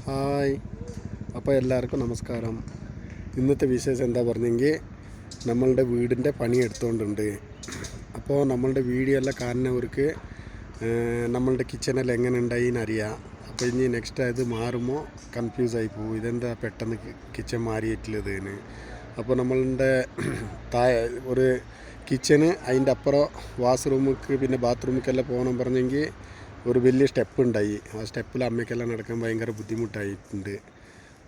Hi, അപ്പോൾ എല്ലാവർക്കും നമസ്കാരം. ഇന്നത്തെ വിശേഷം എന്താ പറഞ്ഞെങ്കിൽ നമ്മളുടെ വീടിൻ്റെ പണി എടുത്തുകൊണ്ടുണ്ട്. അപ്പോൾ നമ്മളുടെ വീഡിയോ എല്ലാം കാണുന്നവർക്ക് നമ്മളുടെ കിച്ചണിൽ എങ്ങനെ ഉണ്ടായിന്നറിയാം. അപ്പോൾ ഇനി നെക്സ്റ്റ് അത് മാറുമ്പോൾ കൺഫ്യൂസായി പോകും, ഇതെന്താ പെട്ടെന്ന് കിച്ചൺ മാറിയിട്ടില്ലതെന്ന്. അപ്പോൾ നമ്മളുടെ ഒരു കിച്ചന് അതിൻ്റെ അപ്പുറം വാഷ്റൂമുക്ക് പിന്നെ ബാത്റൂമിക്കെല്ലാം പോകണം പറഞ്ഞെങ്കിൽ ഒരു വലിയ സ്റ്റെപ്പ് ഉണ്ടായി. ആ സ്റ്റെപ്പിൽ അമ്മയ്ക്കെല്ലാം നടക്കാൻ ഭയങ്കര ബുദ്ധിമുട്ടായിട്ടുണ്ട്.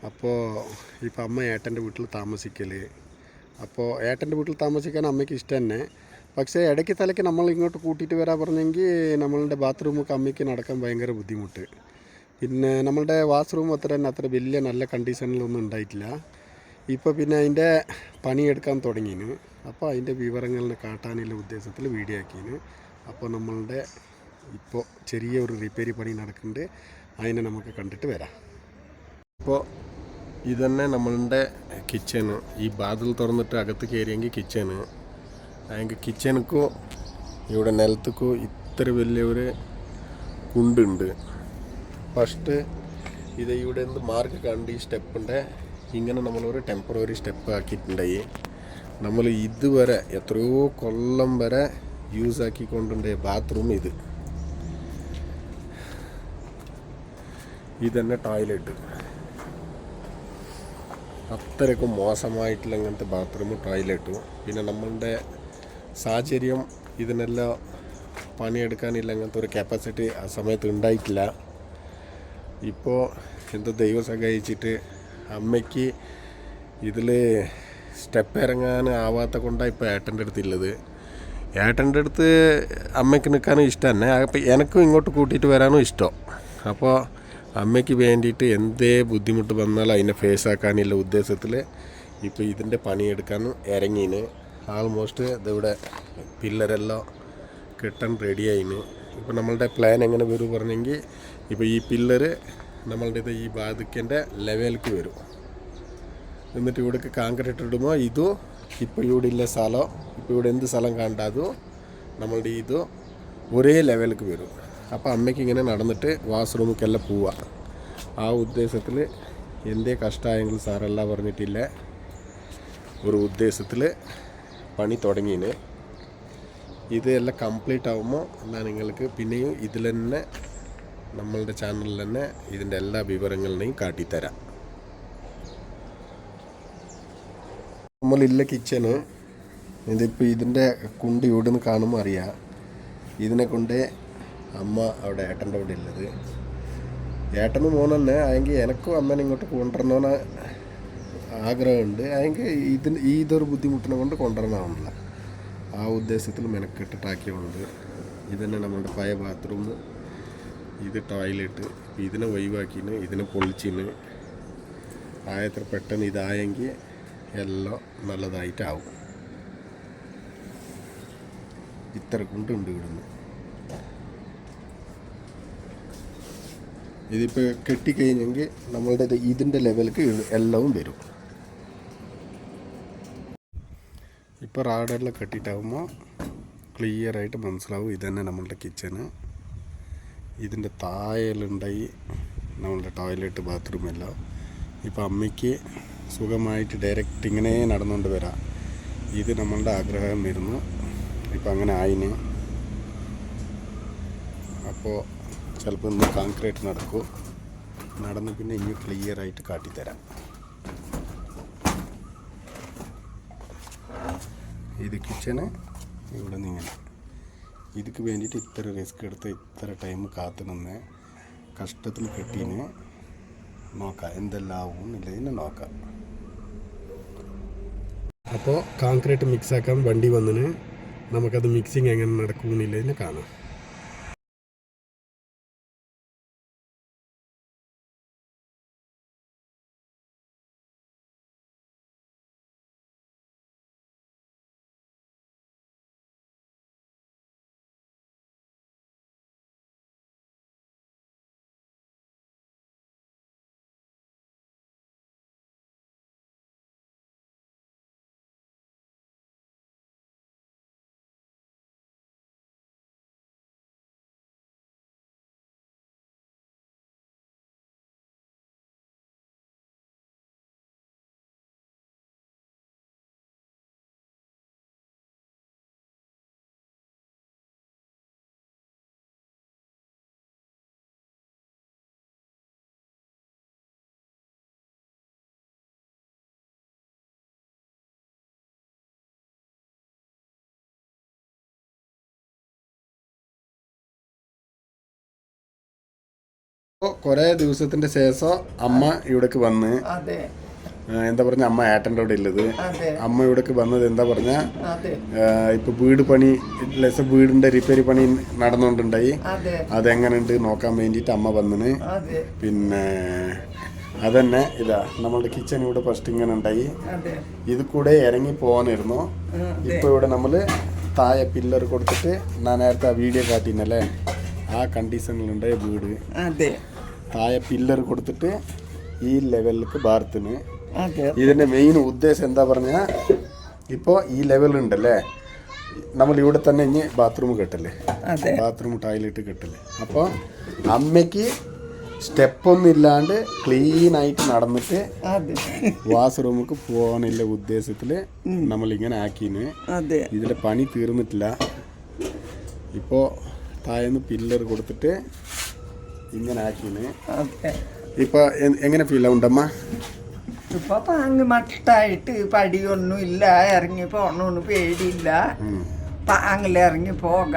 അപ്പോൾ ഇപ്പോൾ അമ്മ ഏട്ടൻ്റെ വീട്ടിൽ താമസിക്കൽ. അപ്പോൾ ഏട്ടൻ്റെ വീട്ടിൽ താമസിക്കാൻ അമ്മയ്ക്ക് ഇഷ്ടം തന്നെ. പക്ഷേ ഇടയ്ക്ക് തലയ്ക്ക് നമ്മൾ ഇങ്ങോട്ട് കൂട്ടിയിട്ട് വരാൻ പറഞ്ഞെങ്കിൽ നമ്മളുടെ ബാത്റൂമൊക്കെ അമ്മയ്ക്ക് നടക്കാൻ ഭയങ്കര ബുദ്ധിമുട്ട്. പിന്നെ നമ്മളുടെ വാഷ്റൂം അത്ര വലിയ നല്ല കണ്ടീഷനിലൊന്നും ഉണ്ടായിട്ടില്ല. ഇപ്പോൾ പിന്നെ അതിൻ്റെ പണിയെടുക്കാൻ തുടങ്ങിന്. അപ്പോൾ അതിൻ്റെ വിവരങ്ങളെ കാട്ടാനുള്ള ഉദ്ദേശത്തിൽ വീഡിയോ ആക്കിന്. അപ്പോൾ നമ്മളുടെ ഇപ്പോൾ ചെറിയൊരു റിപ്പയറി പണി നടക്കുന്നുണ്ട്, അതിനെ നമുക്ക് കണ്ടിട്ട് വരാം. ഇപ്പോൾ ഇതന്നെ നമ്മളുടെ കിച്ചണ്. ഈ ബാതിൽ തുറന്നിട്ട് അകത്ത് കയറിയെങ്കിൽ കിച്ചണ്. അതിൻ്റെ കിച്ചണക്കും ഇവിടെ നിലത്തേക്കും ഇത്ര വലിയൊരു കുണ്ടുണ്ട്. ഫസ്റ്റ് ഇത് ഇവിടെ നിന്ന് മാർക്ക് കണ്ട് ഈ സ്റ്റെപ്പിൻ്റെ ഇങ്ങനെ നമ്മളൊരു ടെമ്പററി സ്റ്റെപ്പ് ആക്കിയിട്ടുണ്ടായി. നമ്മൾ ഇതുവരെ എത്രയോ കൊല്ലം വരെ യൂസ് ആക്കിക്കൊണ്ടുണ്ട് ബാത്റൂം. ഇതന്നെ ടോയ്ലറ്റ്. അത്രയ്ക്കും മോശമായിട്ടുള്ള അങ്ങനത്തെ ബാത്റൂം ടോയ്ലറ്റും. പിന്നെ നമ്മളുടെ സാഹചര്യം ഇതിനെല്ലാം പണിയെടുക്കാനില്ല, അങ്ങനത്തെ ഒരു കപ്പാസിറ്റി ആ സമയത്ത് ഉണ്ടായിട്ടില്ല. ഇപ്പോൾ എന്തോ ദൈവം സഹായിച്ചിട്ട് അമ്മയ്ക്ക് ഇതിൽ സ്റ്റെപ്പ് ഇറങ്ങാൻ ആവാത്ത കൊണ്ടാണ് ഇപ്പോൾ ഏട്ടൻ്റെ അടുത്തുള്ളത്. ഏട്ടൻ്റെ അടുത്ത് അമ്മയ്ക്ക് നിൽക്കാനും ഇഷ്ടം തന്നെ. അപ്പോൾ എനിക്കും ഇങ്ങോട്ട് കൂട്ടിയിട്ട് വരാനും ഇഷ്ടം. അപ്പോൾ അമ്മയ്ക്ക് വേണ്ടിയിട്ട് എന്തേ ബുദ്ധിമുട്ട് വന്നാലും അതിനെ ഫേസ് ആക്കാനുള്ള ഉദ്ദേശത്തിൽ ഇപ്പോൾ ഇതിൻ്റെ പണിയെടുക്കാൻ ഇറങ്ങിന്. ആൾമോസ്റ്റ് ഇതിവിടെ പില്ലറെല്ലാം കെട്ടാൻ റെഡിയായിന്. ഇപ്പോൾ നമ്മളുടെ പ്ലാൻ എങ്ങനെ വരും പറഞ്ഞെങ്കിൽ ഇപ്പോൾ ഈ പില്ലറ് നമ്മളുടെ ഈ ബാധിക്കേണ്ട ലെവലിലേക്ക് വരും. എന്നിട്ട് ഇവിടേക്ക് കോൺക്രീറ്റ് ഇടുമ്പോൾ ഇതും ഇപ്പോൾ ഇവിടെ ഇല്ല സ്ഥലം, ഇപ്പോൾ ഇവിടെ എന്ത് സ്ഥലം കണ്ടാതോ നമ്മളുടെ ഇത് ഒരേ ലെവലിലേക്ക് വരും. അപ്പോൾ അമ്മയ്ക്ക് ഇങ്ങനെ നടന്നിട്ട് വാഷ്റൂമിക്കെല്ലാം പോവുക. ആ ഉദ്ദേശത്തിൽ എന്തേ കഷ്ടമായെങ്കിൽ സാറെല്ലാം പറഞ്ഞിട്ടില്ല, ഒരു ഉദ്ദേശത്തിൽ പണി തുടങ്ങിന്. ഇതെല്ലാം കംപ്ലീറ്റ് ആകുമ്പോൾ ഞാൻ നിങ്ങൾക്ക് പിന്നെയും ഇതിൽ തന്നെ നമ്മളുടെ ചാനലിൽ തന്നെ ഇതിൻ്റെ എല്ലാ വിവരങ്ങളെയും കാട്ടിത്തരാം. നമ്മളില്ല കിച്ചന്. ഇതിപ്പോൾ ഇതിൻ്റെ കുണ്ട് ഇവിടെ നിന്ന് കാണുമ്പോൾ അറിയാം. ഇതിനെ കൊണ്ട് അമ്മ അവിടെ ഏട്ടൻ്റെ അവിടെ ഉള്ളത്. ഏട്ടനും മോൻ തന്നെ ആയെങ്കിൽ എനിക്കും അമ്മേനെ ഇങ്ങോട്ട് കൊണ്ടുവരണമെന്ന് ആഗ്രഹമുണ്ട്. ആയെങ്കിൽ ഇതൊരു ബുദ്ധിമുട്ടിനെ കൊണ്ട് കൊണ്ടുവരണമെന്നില്ല. ആ ഉദ്ദേശത്തിൽ മെനക്കെട്ടിട്ടാക്കിയുണ്ട്. ഇതന്നെ നമ്മളുടെ പഴയ ബാത്റൂം. ഇത് ടോയ്ലറ്റ്. ഇതിനെ ഒഴിവാക്കിന്, ഇതിനെ പൊളിച്ചിന്. ആയത്ര പെട്ടെന്ന് ഇതായെങ്കിൽ എല്ലാം നല്ലതായിട്ടാവും. ഇത്ര കൊണ്ടുണ്ട് ഇവിടുന്ന്. ഇതിപ്പോൾ കെട്ടിക്കഴിഞ്ഞെങ്കിൽ നമ്മളുടെ ഇതിൻ്റെ ലെവലിലേക്ക് എല്ലാം വരും. ഇപ്പോൾ റാഡെല്ലാം കെട്ടിയിട്ടാകുമ്പോൾ ക്ലിയറായിട്ട് മനസ്സിലാവും ഇതന്നെ നമ്മളുടെ കിച്ചന്. ഇതിൻ്റെ താഴെയുണ്ടായി നമ്മളുടെ ടോയ്ലറ്റ് ബാത്റൂം എല്ലാം. ഇപ്പോൾ അമ്മയ്ക്ക് സുഖമായിട്ട് ഡയറക്റ്റ് ഇങ്ങനെ നടന്നുകൊണ്ട് വരാം. ഇത് നമ്മളുടെ ആഗ്രഹം വരുന്നു. ഇപ്പം അങ്ങനെ ആയിന്. അപ്പോൾ ചിലപ്പോൾ ഇന്ന് കോൺക്രീറ്റ് നടക്കും. നടന്ന് പിന്നെ ഇനി ക്ലിയറായിട്ട് കാട്ടിത്തരാം. ഇത് കിച്ചണ് ഇവിടെ നിന്ന് ഇങ്ങനെ. ഇതിക്ക് വേണ്ടിയിട്ട് ഇത്ര റിസ്ക് എടുത്ത് ഇത്ര ടൈം കാത്തു നിന്ന് കഷ്ടത്തിൽ കെട്ടീന്. നോക്കാം എന്തെല്ലാം ആവും ഇല്ലതിനെ നോക്കാം. അപ്പോൾ കോൺക്രീറ്റ് മിക്സാക്കാൻ വണ്ടി വന്നിന്. നമുക്കത് മിക്സിങ് എങ്ങനെ നടക്കുമെന്നില്ലതിനെ കാണാം. കുറേ ദിവസത്തിന്റെ ശേഷം അമ്മ ഇവിടേക്ക് വന്ന് അതെ എന്താ പറഞ്ഞ അമ്മ ഏട്ടൻ്റെ അവിടെ ഉള്ളത്. അതെ അമ്മ ഇവിടേക്ക് വന്നത് എന്താ പറഞ്ഞ അതെ ഇപ്പൊ വീട് പണി വീടിന്റെ റിപ്പയർ പണി നടന്നുകൊണ്ടുണ്ടായി. അതെ അതെങ്ങനെയുണ്ട് നോക്കാൻ വേണ്ടിയിട്ട് അമ്മ വന്നിന്. അതെ പിന്നെ അതന്നെ ഇതാ നമ്മളുടെ കിച്ചൺ ഇവിടെ ഫസ്റ്റ് ഇങ്ങനെ ഉണ്ടായി. അതെ ഇത് കൂടെ ഇറങ്ങി പോകാനായിരുന്നു. ഇപ്പൊ ഇവിടെ നമ്മള് താഴെ പില്ലർ കൊടുത്തിട്ട് ഞാൻ നേരത്തെ ആ വീഡിയോ കാട്ടിനല്ലേ, ആ കണ്ടീഷനിലുണ്ടായ വീട്. അതെ താഴെ പില്ലർ കൊടുത്തിട്ട് ഈ ലെവലിലേക്ക് ബാർത്തിന്. അതെ ഇതിന്റെ മെയിൻ ഉദ്ദേശം എന്താ പറഞ്ഞാൽ ഇപ്പോൾ ഈ ലെവലുണ്ടല്ലേ, നമ്മൾ ഇവിടെ തന്നെ ഇനി ബാത്റൂം കെട്ടല്ലേ, അതെ ബാത്റൂം ടോയ്ലറ്റ് കെട്ടല്ലേ. അപ്പോൾ അമ്മയ്ക്ക് സ്റ്റെപ്പൊന്നും ഇല്ലാണ്ട് ക്ലീൻ ആയിട്ട് നടന്നിട്ട് അതെ വാഷ്റൂമിക്ക് പോകാനുള്ള ഉദ്ദേശത്തിൽ നമ്മളിങ്ങനെ ആക്കിന്. അതെ ഇതിലെ പണി തീർന്നിട്ടില്ല. ഇപ്പോൾ താഴേന്ന് പില്ലർ കൊടുത്തിട്ട് ഇങ്ങനെ ആക്കിന്. അതെ ഇപ്പൊ എങ്ങനെ ഫീൽ ആവുണ്ടമ്മ? ഇപ്പൊ പാങ്ങ് മട്ടായിട്ട് പടിയൊന്നും ഇല്ല, ഇറങ്ങി പോണൊന്നും പേടിയില്ല, പാങ്ങിലിറങ്ങി പോക.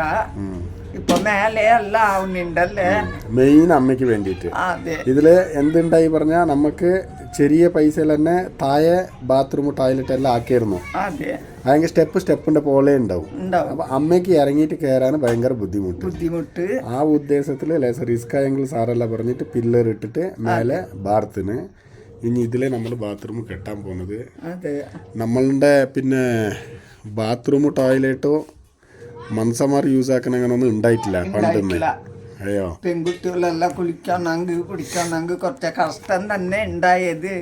ഇപ്പൊ മേലെ എല്ലാം ആവുന്നുണ്ടല്ലേ മെയിൻ അമ്മയ്ക്ക് വേണ്ടിയിട്ട്. അതെ ഇതില് എന്തുണ്ടായി പറഞ്ഞാൽ നമുക്ക് ചെറിയ പൈസയിൽ തന്നെ താഴെ ബാത്റൂം ടോയ്ലറ്റ് എല്ലാം ആക്കിയിരുന്നു. അതെ ഭയങ്കര സ്റ്റെപ്പിന്റെ പോലെ ഉണ്ടാവും. അപ്പൊ അമ്മയ്ക്ക് ഇറങ്ങിയിട്ട് കയറാൻ ഭയങ്കര ബുദ്ധിമുട്ട്. ആ ഉദ്ദേശത്തിൽ ലേസർ റിസ്ക് ആയെങ്കിൽ സാറെല്ലാം പറഞ്ഞിട്ട് പില്ലർ ഇട്ടിട്ട് മേലെ ബാർത്തിന്. ഇനി ഇതിലെ നമ്മൾ ബാത്റൂം കെട്ടാൻ പോകുന്നത്. നമ്മളുടെ പിന്നെ ബാത്റൂം ടോയ്ലറ്റോ മനുഷ്യന്മാർ യൂസ് ആക്കണ അങ്ങനൊന്നും ഉണ്ടായിട്ടില്ല പണ്ടൊന്നും. അയ്യോ, പെൺകുട്ടികളെല്ലാം കുളിക്കണമെങ്കിൽ കുടിക്കണമെങ്കിൽ കുറച്ച് കഷ്ടം തന്നെ ഉണ്ടായത്.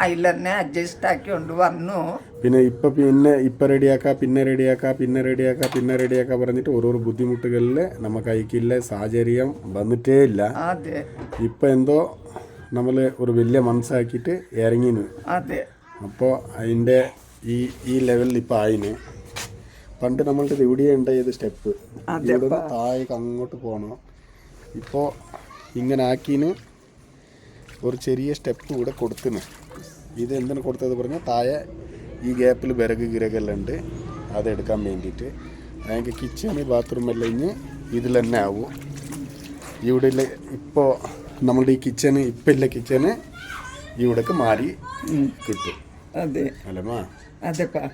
അതിൽ തന്നെ അഡ്ജസ്റ്റ് ആക്കിക്കൊണ്ട് വന്നു. പിന്നെ ഇപ്പൊ റെഡിയാക്കാ പറഞ്ഞിട്ട് ഓരോരോ ബുദ്ധിമുട്ടുകളിൽ നമുക്ക് അയക്കില്ല, സാഹചര്യം വന്നിട്ടേ ഇല്ല. അതെ ഇപ്പൊ എന്തോ നമ്മൾ ഒരു വലിയ മനസ്സാക്കിയിട്ട് ഇറങ്ങിന്. അതെ അപ്പോൾ അതിൻ്റെ ഈ ലെവലിൽ ഇപ്പം ആയിന്. പണ്ട് നമ്മളുടെ ഇവിടെ ഉണ്ടായത് സ്റ്റെപ്പ്, ഇവിടെ താഴേക്ക് അങ്ങോട്ട് പോകണം. ഇപ്പോൾ ഇങ്ങനെ ആക്കിന് ഒരു ചെറിയ സ്റ്റെപ്പ് ഇവിടെ കൊടുത്തിന്. ഇത് എന്തിനു കൊടുത്തത് പറഞ്ഞാൽ താഴെ ഈ ഗ്യാപ്പിൽ വിറകെല്ലാം ഉണ്ട്, അതെടുക്കാൻ വേണ്ടിയിട്ട്. അതിൻ്റെ കിച്ചണ് ബാത്റൂം എല്ലാം ഇഞ്ഞ് ഇതിൽ തന്നെ ആവും. ഇവിടെ ഇപ്പോൾ നമ്മളുടെ ഈ കിച്ചണ് ഇപ്പം ഇല്ല, കിച്ചണ് ഇവിടേക്ക് മാറി കിട്ടും. അതെ അല്ലമ്മ? അതെപ്പാ.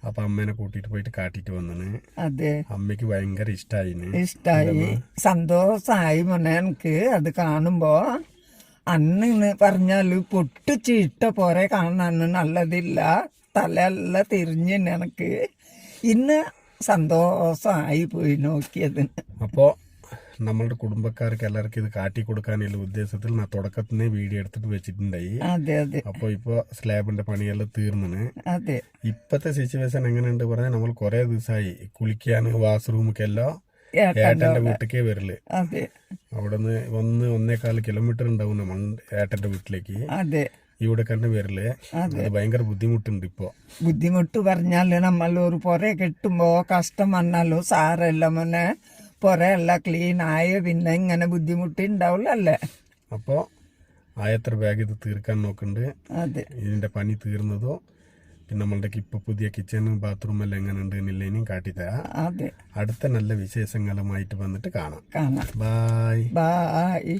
അപ്പൊ അമ്മേനെ കൂട്ടിട്ട് പോയിട്ട് കാട്ടിട്ട് വന്നിന്. അതെ അമ്മയ്ക്ക് ഭയങ്കര ഇഷ്ടായി, സന്തോഷായി മോനെ എനിക്ക് അത് കാണുമ്പോ. അന്ന് പറഞ്ഞാല് പൊട്ടിച്ചിട്ട പോരെ കാണാൻ നല്ലതില്ല, തലയെല്ലാം തിരിഞ്ഞ് എനിക്ക് ഇന്ന് സന്തോഷമായി പോയി നോക്കിയതിന്. അപ്പോ നമ്മളുടെ കുടുംബക്കാർക്ക് എല്ലാവർക്കും ഇത് കാട്ടി കൊടുക്കാനുള്ള ഉദ്ദേശത്തിൽ ഞാൻ തുടക്കത്തിനെ വീഡിയോ എടുത്തിട്ട് വെച്ചിട്ടുണ്ടായി. അതെ അതെ. അപ്പൊ ഇപ്പൊ സ്ലാബിന്റെ പണിയെല്ലാം തീർന്നിന്. അതെ. ഇപ്പത്തെ സിറ്റുവേഷൻ എങ്ങനെയുണ്ട് പറഞ്ഞാൽ നമ്മൾ കുറെ ദിവസമായി കുളിക്കാൻ വാഷ്റൂമൊക്കെല്ലാം ഏട്ടന്റെ വീട്ടിലേക്കേ വരല്. അതെ. അവിടുന്ന് 1.25 കിലോമീറ്റർ ഉണ്ടാവും നമ്മൾ ഏട്ടന്റെ വീട്ടിലേക്ക്. അതെ. ഇവിടെ തന്നെ വരല്. അത് ഭയങ്കര ബുദ്ധിമുട്ടുണ്ട്. ഇപ്പൊ ബുദ്ധിമുട്ട് പറഞ്ഞാല് നമ്മൾ ഒരു പുര കെട്ടുമ്പോ കഷ്ടം വന്നാലോ സാരല്ല മോനെ, പുറയെല്ലാം ക്ലീൻ ആയ പിന്നെ ഇങ്ങനെ ബുദ്ധിമുട്ടുണ്ടാവില്ലല്ലേ. അപ്പോൾ ആയത്ര ബാഗ് ഇത് തീർക്കാൻ നോക്കുന്നുണ്ട്. അതെ. ഇതിന്റെ പണി തീർന്നതോ പിന്നെ നമ്മളുടെ ഇപ്പൊ പുതിയ കിച്ചണും ബാത്റൂം എല്ലാം എങ്ങനെ ഉണ്ട് എന്നില്ലേനും കാട്ടിത്തരാം. അതെ. അടുത്ത നല്ല വിശേഷങ്ങളുമായിട്ട് വന്നിട്ട് കാണാം. കാണാം. ബായ്. ബായ്.